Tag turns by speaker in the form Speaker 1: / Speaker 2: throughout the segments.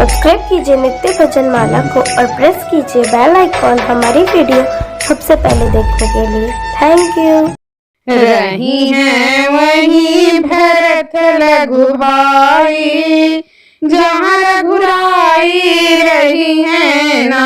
Speaker 1: Subscribe कीजिए नित्य भजन माला को और प्रेस कीजिए बेल आइकॉन हमारी वीडियो सबसे पहले देखने के लिए। Thank you.
Speaker 2: रही हैं वही भरत लघु भाई, जहाँ रघुराई रही है ना।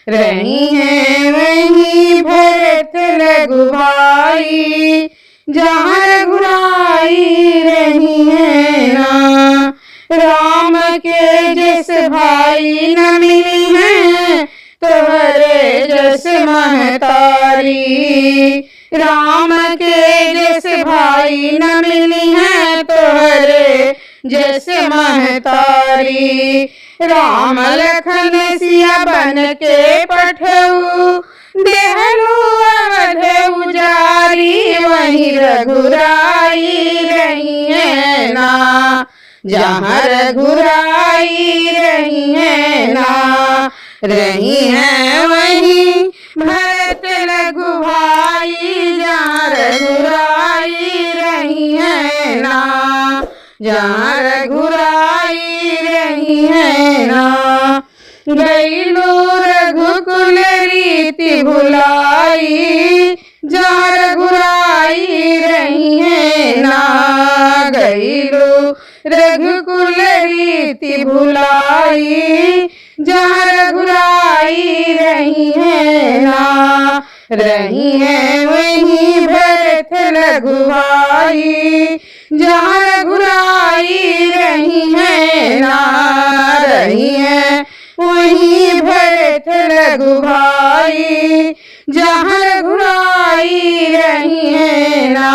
Speaker 2: रही हैं वही भरत लघु भाई, जहाँ रघुराई रही है ना। राम के जस भाई न मिली हैं, तोहरे जस महतारी। राम के जस भाई न मिली हैं, तोहरे जस महतारी। राम लखन सिया बन के पठऊ, देहलू अवध उजारी। वही रघुराई रही है ना, जहाँ रघुराई रही है ना। रही है वही भरत लघु भाई, जहाँ रघुराई रही है ना। जहाँ रघुराई रही है ना। गईलू रघुकुल रीति भुलाई, जहाँ रघुराई रही है ना। गईलू रघुकुल रीति भुलाई, जहाँ रघुराई रही है ना। रही है वही भरत लघु भाई, जहाँ रघुराई रही है ना। रही है वही भरत लघु भाई, जहाँ रघुराई रही है ना।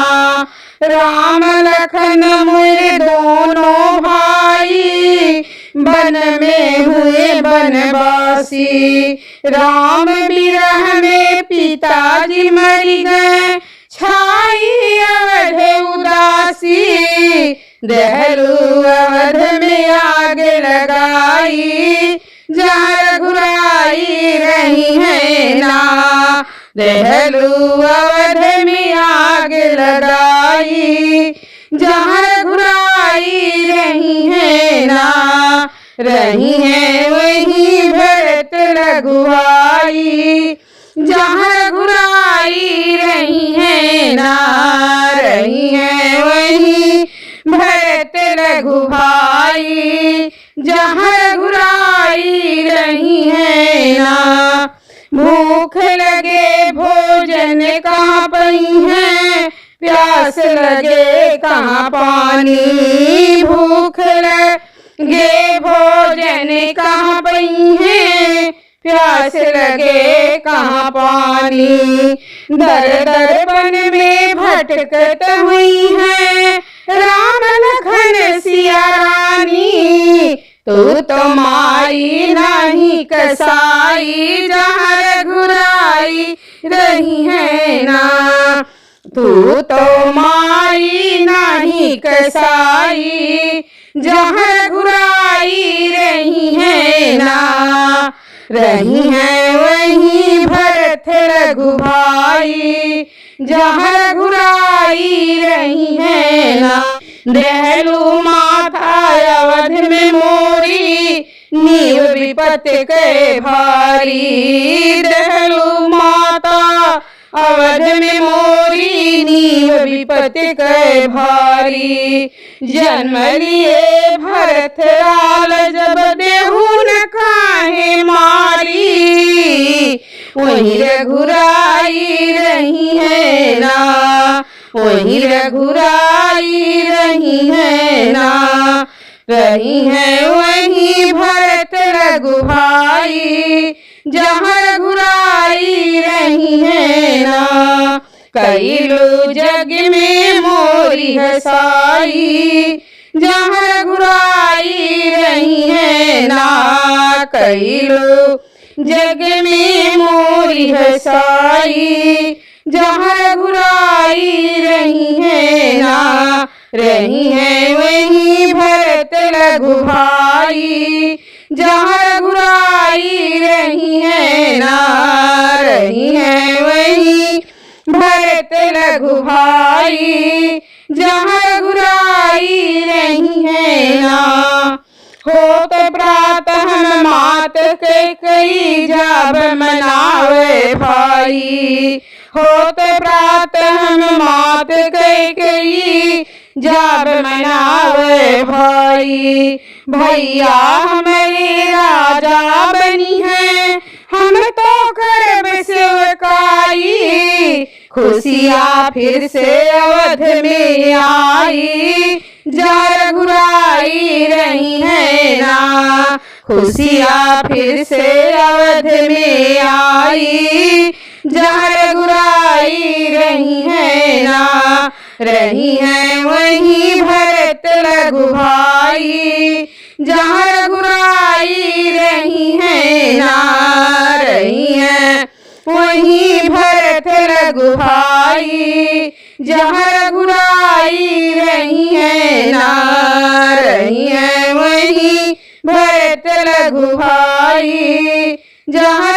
Speaker 2: राम लखन मोरे दोनों भाई, बन में हुए बनवासी। राम विरह में पिताजी मर गए, छाई अवध उदासी। देहलू अवध में आग लगाई, जहाँ रघुराई रही है ना। देहलू अवध में आग लगाई, जहाँ रघुराई रही है ना। रही है वही भरत लघु भाई, जहाँ रघुराई रही है ना। रही है वही भरत लघु भाई, जहाँ रघुराई रही है ना। भूख लगे भोजन कहाँ पई है, प्यास लगे कहाँ पानी। भूख लगे भोजन कहाँ पई है, प्यास लगे कहाँ पानी। दर दर वन में भटकत हुई है, राम लखन सिया रानी। तू तो माई नहीं कसाई, जहाँ रघुराई रही है ना। तू तो माई नहीं कसाई, जहाँ रघुराई रही है ना। रही है वही भरत लघु भाई, जहाँ रघुराई रही है ना। देहलू माथा अवध में मोरी, नीव विपत के भारी। देहलू माता अवध में मोरी, नीव विपत के भारी। जन्म लिए भरत आल, जब देहू न काहे मारी। वही रघुराई रही है ना, वही रघुराई रही है ना। रही है वही भरत लघु भाई, जहाँ रघुराई रही है ना। कईलू जग में मोरी हसाई, जहाँ रघुराई रही है ना। कईलू जग में मोरी हसाई, जहाँ रघुराई रही है ना। रही है वही भरत लघु भाई, जहाँ रघुराई रही है ना। रही है वही भरत लघु भाई, जहाँ रघुराई रही है ना। हो तो मात कई जाब मनावे भाई। होते प्रात हम मात कई जाब मनावे भाई। भैया हमारे राजा बनी है हम तो करब सेवकाई। खुशियाँ फिर से अवध में आई जार घुराई रही है ना। खुशियाँ फिर से अवध में आई जार घुराई रही है ना। रही है वही भरत लघु भाई जहाँ रघुराई रही है ना। रही है वही भरत लघु भाई जहाँ रघुराई रही है ना। रही है वही भरत लघु भाई जहाँ